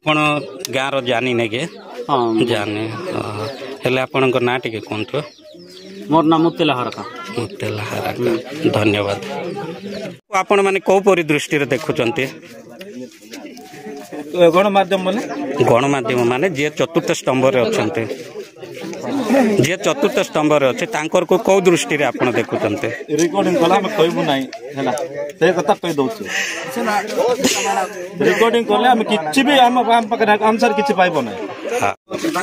ଆପଣ ଗାଁର ଜାନି ନେକେ ଜାନି ହେଲେ ଆପଣଙ୍କ ନାଁ ଟିକେ କୁହନ୍ତୁ। ମୋର ନାଁ ମୁତିଲା ହରକା। ମୁତିଲା ହରକା, ଧନ୍ୟବାଦ। ଆପଣ ମାନେ କୋଉ ପରି ଦୃଷ୍ଟିରେ ଦେଖୁଛନ୍ତି? ଗଣମାଧ୍ୟମ ମାନେ ଯିଏ ଚତୁର୍ଥ ସ୍ତମ୍ଭରେ ଅଛନ୍ତି, ଯିଏ ଚତୁର୍ଥ ସ୍ତମ୍ଭରେ ଅଛି ତାଙ୍କର କୋଉ ଦୃଷ୍ଟିରେ ଆପଣ ଦେଖୁଛନ୍ତି? ରେକର୍ଡିଂ କଲେ ଆମେ କହିବୁ ନାହିଁ ହେଲା, ସେ କଥା କହି ଦଉଛୁ। ରେକର୍ଡିଂ କଲେ ଆମେ କିଛି ବି ଆମ ପାଖରେ ଆନ୍ସର କିଛି ପାଇବ ନାହିଁ।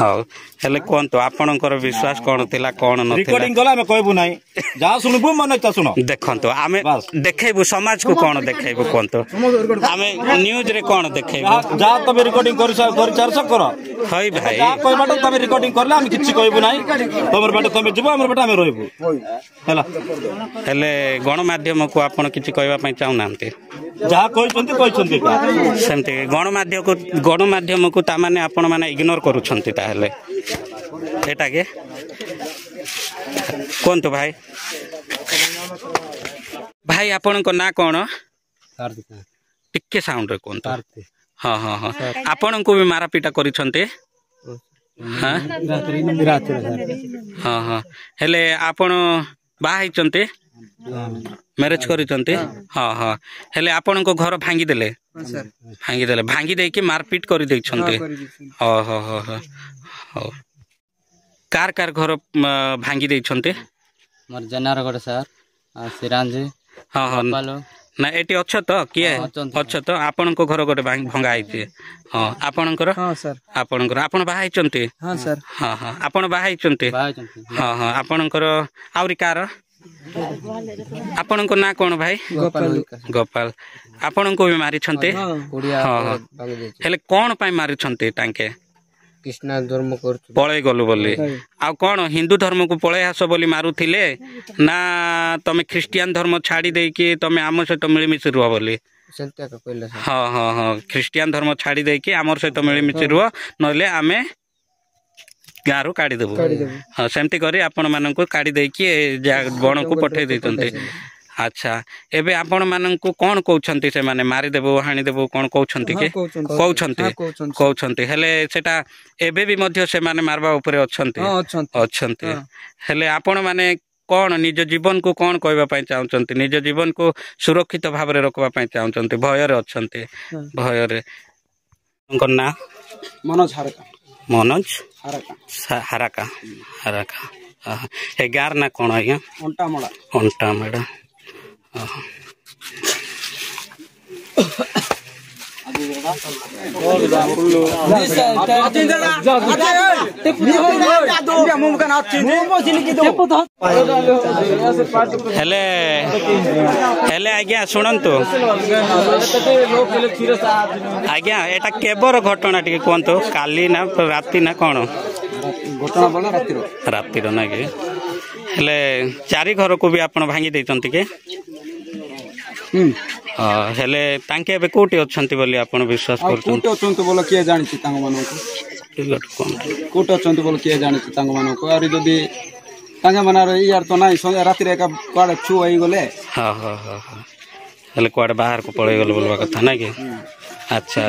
ହଉ ହେଲେ କୁହନ୍ତୁ ଆପଣଙ୍କର ବିଶ୍ୱାସ କଣ ଥିଲା କଣ ନଥିଲା? ରେକର୍ଡିଂ କଲେ ଆମେ କହିବୁ ନାହିଁ, ଯାହା ଶୁଣିବୁ ମନେ ଇଚ୍ଛା ଶୁଣ। ଦେଖନ୍ତୁ ଆମେ ଦେଖେଇବୁ ସମାଜକୁ କଣ ଦେଖେଇବୁ କୁହନ୍ତୁ? ଆମେ ନ୍ୟୁଜରେ କଣ ଦେଖେଇବୁ? ଯାହା ତମେ ରେକର୍ଡିଂ କରିଚାରଛ କର। ହଇ ଭାଇ ଯାହା କହିବାଟା ତମେ ରେକର୍ଡିଂ କଲେ ଆମେ କିଛି କହିବୁ ନାହିଁ। ତମର ବାଟେ ତମେ ଯିବ, ଆମର ବାଟେ ଆମେ ରହିବୁ ହେଲା। ହେଲେ ଗଣମାଧ୍ୟମକୁ ଆପଣ କିଛି କହିବା ପାଇଁ ଚାହୁଁନାହାନ୍ତି? ଯାହା କହିଛନ୍ତି କହିଛନ୍ତି ସେମିତି ଗଣମାଧ୍ୟମକୁ ତାମାନେ ଆପଣ ମାନେ ଇଗ୍ନୋର କରୁଛନ୍ତି ତାହେଲେ ଏଟା କି? କୁହନ୍ତୁ ଭାଇ। ଭାଇ ଆପଣଙ୍କ ନାଁ କଣ? ଟିକେ ସାଉଣ୍ଡରେ କୁହନ୍ତୁ। ହଁ ହଁ ହଁ, ଆପଣଙ୍କୁ ବି ମାରାପିଟା କରିଛନ୍ତି? ହଁ ହଁ, ହେଲେ ଆପଣ ବାହା ହେଇଛନ୍ତି? ମ୍ୟାରେଜ କରିଛନ୍ତି? ହଁ ହଁ, ହେଲେ ଆପଣଙ୍କ ଘର ଭାଙ୍ଗିଦେଲେ? ଭାଙ୍ଗି ଦେଇକି ମାରପିଟ କରିଦେଇଛନ୍ତି? ହଉ ହଉ ହଉ ହଉ। କାର ଘର ଭାଙ୍ଗି ଦେଇଛନ୍ତି? ମୋର ଜେନାରଗଡ଼ ସାର୍, ସିରାଞ୍ଜି। ହଁ ହଁ, ନା ଏଠି ଅଛ ତ? କିଏ ଅଛ ତ? ଆପଣଙ୍କ ଘର ଗୋଟେ ଭଙ୍ଗା ହେଇଛି? ହଁ, ଆପଣଙ୍କର? ଆପଣଙ୍କର ଆପଣ ବାହା ହେଇଛନ୍ତି? ହଁ ହଁ, ଆପଣ ବାହା ହେଇଛନ୍ତି? ହଁ ହଁ, ଆପଣଙ୍କର ଆହୁରି କାର? ଆପଣଙ୍କ ନାଁ କଣ ଭାଇ? ଗୋପାଳ। ଆପଣଙ୍କୁ ବି ମାରିଛନ୍ତି? ହଁ ହଁ, ହେଲେ କଣ ପାଇଁ ମାରିଛନ୍ତି ତାଙ୍କେ? କୃଷ୍ଣ ଧର୍ମ କରୁଛୁ ପଳେଇ ଗଲୁ ବୋଲି। ଆଉ କଣ ହିନ୍ଦୁ ଧର୍ମକୁ ପଳେଇ ଆସ ବୋଲି ମାରୁଥିଲେ, ନା ତମେ ଖ୍ରୀଷ୍ଟିଆନ ଧର୍ମ ଛାଡି ଦେଇକି ତମେ ଆମ ସହିତ ମିଳିମିଶି ରୁହ ବୋଲି? ହଁ ହଁ ହଁ, ଖ୍ରୀଷ୍ଟିଆନ ଧର୍ମ ଛାଡି ଦେଇକି ଆମର ସହିତ ମିଳିମିଶି ରୁହ, ନହେଲେ ଆମେ ଗାଁରୁ କାଢିଦେବୁ। ହଁ, ସେମିତି କରି ଆପଣ ମାନଙ୍କୁ କାଢି ଦେଇକି ବଣକୁ ପଠେଇ ଦେଇଛନ୍ତି। ଆଚ୍ଛା, ଏବେ ଆପଣ ମାନଙ୍କୁ କଣ କହୁଛନ୍ତି ସେମାନେ? ମାରିଦେବୁ, ହାଣିଦେବୁ କଣ କହୁଛନ୍ତି କି? କହୁଛନ୍ତି, ହେଲେ ସେଟା ଏବେ ବି ମଧ୍ୟ ସେମାନେ ମାରିବା ଉପରେ ଅଛନ୍ତି। ହେଲେ ଆପଣ ମାନେ କଣ ନିଜ ଜୀବନକୁ କଣ କହିବା ପାଇଁ ଚାହୁଁଛନ୍ତି? ନିଜ ଜୀବନକୁ ସୁରକ୍ଷିତ ଭାବରେ ରଖିବା ପାଇଁ ଚାହୁଁଛନ୍ତି? ଭୟରେ ଅଛନ୍ତି? ଭୟରେ। ତାଙ୍କ ନାଁ? ମନୋଜ ହାରାକା। ଏ ଗାଁର ନା କଣ ଆଜ୍ଞା? ଅଣ୍ଟାମେଡା। ହେଲେ ଆଜ୍ଞା ଶୁଣନ୍ତୁ ଆଜ୍ଞା, ଏଟା କେବର ଘଟଣା ଟିକେ କୁହନ୍ତୁ? କାଲି ନା ରାତି ନା କଣ? ରାତିର ନା କି? ହେଲେ 4 ଘରକୁ ବି ଆପଣ ଭାଙ୍ଗି ଦେଇଛନ୍ତି କି? ହେଲେ ତାଙ୍କେ ଏବେ କୋଉଠି ଅଛନ୍ତି ବୋଲି ଆପଣ ବିଶ୍ୱାସ କରୁଛନ୍ତି? ଅଛନ୍ତି ବୋଲେ କିଏ ଜାଣିଛି ତାଙ୍କ ମାନଙ୍କୁ? କୋଉଠି ଅଛନ୍ତି ବୋଲେ କିଏ ଜାଣିଛି ତାଙ୍କ ମାନଙ୍କୁ? ଆହୁରି ଯଦି ତାଙ୍କେ ମାନେ ଇଆର ତ ନାହିଁ, ରାତିରେ ଏକା କୁଆଡେ ଛୁ ହେଇଗଲେ। ହେଲେ କୁଆଡେ ବାହାରକୁ ପଳେଇ ଗଲେ ବୋଲବା କଥା ନାଇଁ କି? ଆଚ୍ଛା।